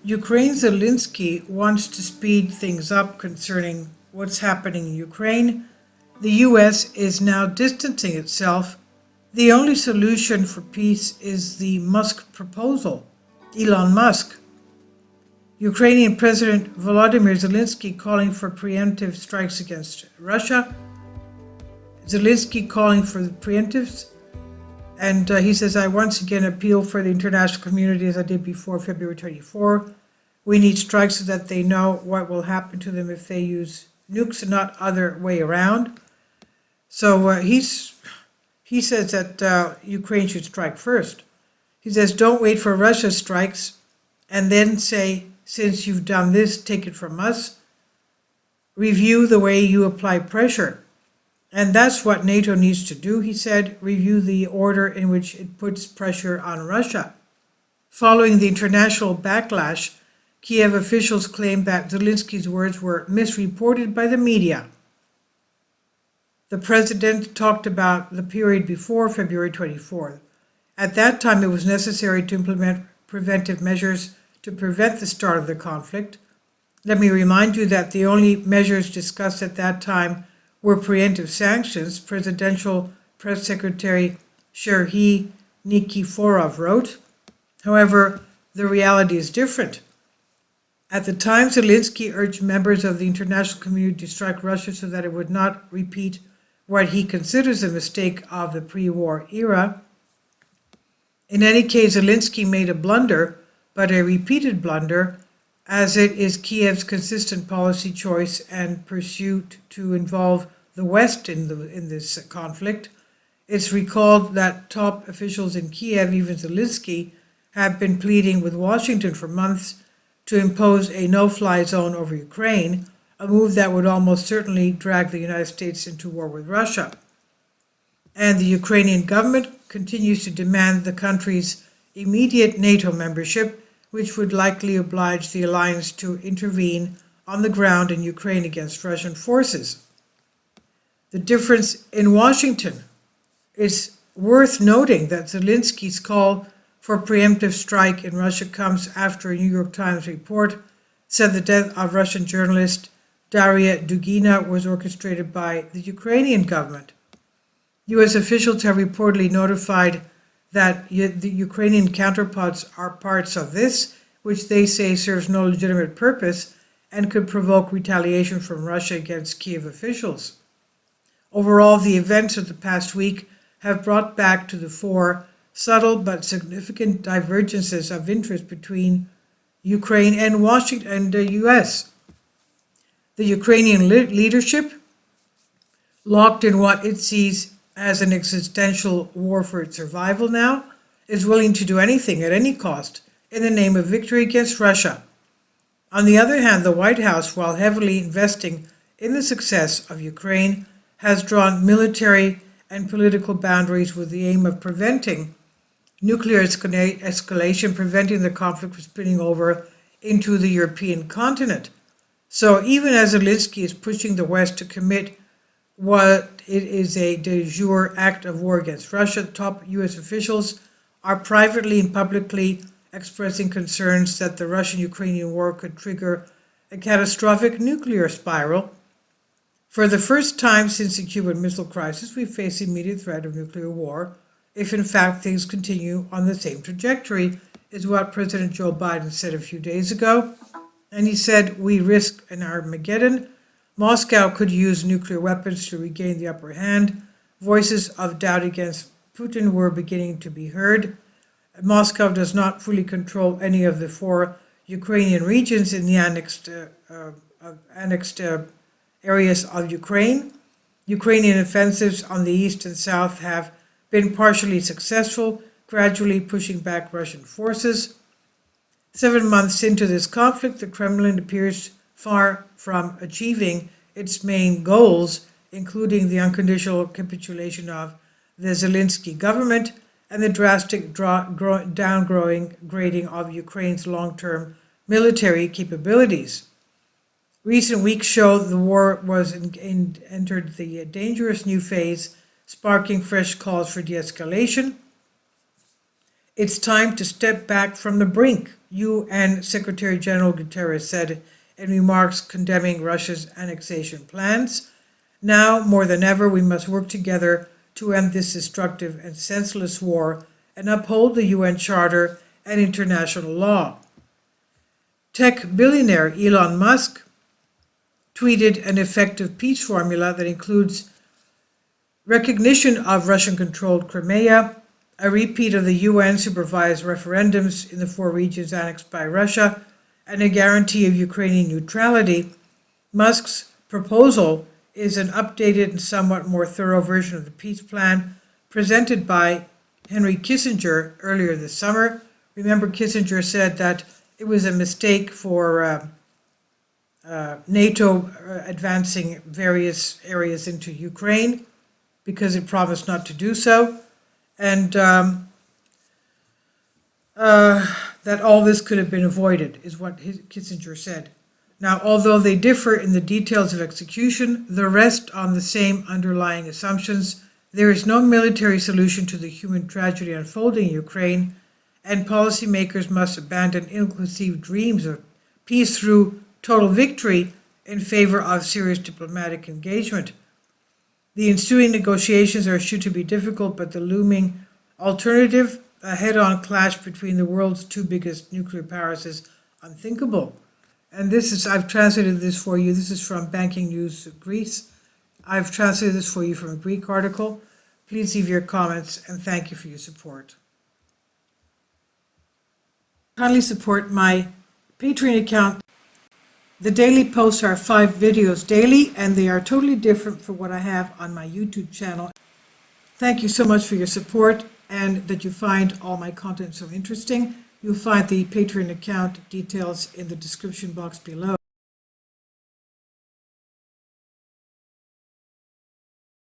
Ukraine's Zelensky wants to speed things up concerning what's happening in Ukraine. The US is now distancing itself. The only solution for peace is the Musk proposal. Elon Musk. Ukrainian President Volodymyr Zelensky calling for preemptive strikes against Russia. Zelensky calling for the preemptives. And he says, I once again appeal for the international community as I did before February 24. We need strikes so that they know what will happen to them if they use nukes and not other way around. So he says that Ukraine should strike first. He says, don't wait for Russia strikes and then say, since you've done this, take it from us. Review the way you apply pressure. And that's what NATO needs to do, he said, review the order in which it puts pressure on Russia. Following the international backlash, Kiev officials claimed that Zelensky's words were misreported by the media. The president talked about the period before February 24th. At that time, it was necessary to implement preventive measures to prevent the start of the conflict. Let me remind you that the only measures discussed at that time were preemptive sanctions, Presidential Press Secretary Serhiy Nikiforov wrote. However, the reality is different. At the time, Zelensky urged members of the international community to strike Russia so that it would not repeat what he considers a mistake of the pre-war era. In any case, Zelensky made a blunder, but a repeated blunder, as it is Kiev's consistent policy choice and pursuit to involve the West in this conflict. It's recalled that top officials in Kiev, even Zelensky, have been pleading with Washington for months to impose a no-fly zone over Ukraine, a move that would almost certainly drag the United States into war with Russia. And the Ukrainian government continues to demand the country's immediate NATO membership, which would likely oblige the alliance to intervene on the ground in Ukraine against Russian forces. The difference in Washington is worth noting that Zelensky's call for preemptive strike in Russia comes after a New York Times report said the death of Russian journalist Daria Dugina was orchestrated by the Ukrainian government. U.S. officials have reportedly notified that the Ukrainian counterparts are parts of this, which they say serves no legitimate purpose and could provoke retaliation from Russia against Kiev officials. Overall, the events of the past week have brought back to the fore subtle but significant divergences of interest between Ukraine and Washington and the U.S. The Ukrainian leadership, locked in what it sees as an existential war for its survival now, is willing to do anything at any cost in the name of victory against Russia. On the other hand, the White House, while heavily investing in the success of Ukraine, has drawn military and political boundaries with the aim of preventing nuclear escalation, preventing the conflict from spilling over into the European continent. So even as Zelensky is pushing the West to commit what it is a de jure act of war against Russia, top U.S. officials are privately and publicly expressing concerns that the Russian-Ukrainian war could trigger a catastrophic nuclear spiral. For the first time since the Cuban Missile Crisis, we face immediate threat of nuclear war if in fact things continue on the same trajectory, is what President Joe Biden said a few days ago. And he said, we risk an Armageddon. Moscow could use nuclear weapons to regain the upper hand. Voices of doubt against Putin were beginning to be heard. Moscow does not fully control any of the 4 Ukrainian regions in the annexed areas of Ukraine. Ukrainian offensives on the east and south have been partially successful, gradually pushing back Russian forces. 7 months into this conflict, the Kremlin appears far from achieving its main goals, including the unconditional capitulation of the Zelensky government and the drastic downgrading of Ukraine's long-term military capabilities. Recent weeks show the war was entered the dangerous new phase, sparking fresh calls for de-escalation. It's time to step back from the brink, UN Secretary General Guterres said in remarks condemning Russia's annexation plans. Now, more than ever, we must work together to end this destructive and senseless war and uphold the UN Charter and international law. Tech billionaire Elon Musk tweeted an effective peace formula that includes recognition of Russian-controlled Crimea, a repeat of the UN-supervised referendums in the 4 regions annexed by Russia, and a guarantee of Ukrainian neutrality. Musk's proposal is an updated and somewhat more thorough version of the peace plan presented by Henry Kissinger earlier this summer. Remember, Kissinger said that it was a mistake for NATO advancing various areas into Ukraine because it promised not to do so, and that all this could have been avoided, is what Kissinger said. Now, although they differ in the details of execution, the rest on the same underlying assumptions. There is no military solution to the human tragedy unfolding in Ukraine, and policymakers must abandon ill-conceived dreams of peace through total victory in favor of serious diplomatic engagement. The ensuing negotiations are sure to be difficult, but the looming alternative, a head-on clash between the world's 2 biggest nuclear powers, is unthinkable. And I've translated this for you. This is from Banking News Greece. I've translated this for you from a Greek article. Please leave your comments, and thank you for your support. Kindly support my Patreon account. The daily posts are 5 videos daily, and they are totally different from what I have on my YouTube channel. Thank you so much for your support, and that you find all my content so interesting. You'll find the Patreon account details in the description box below.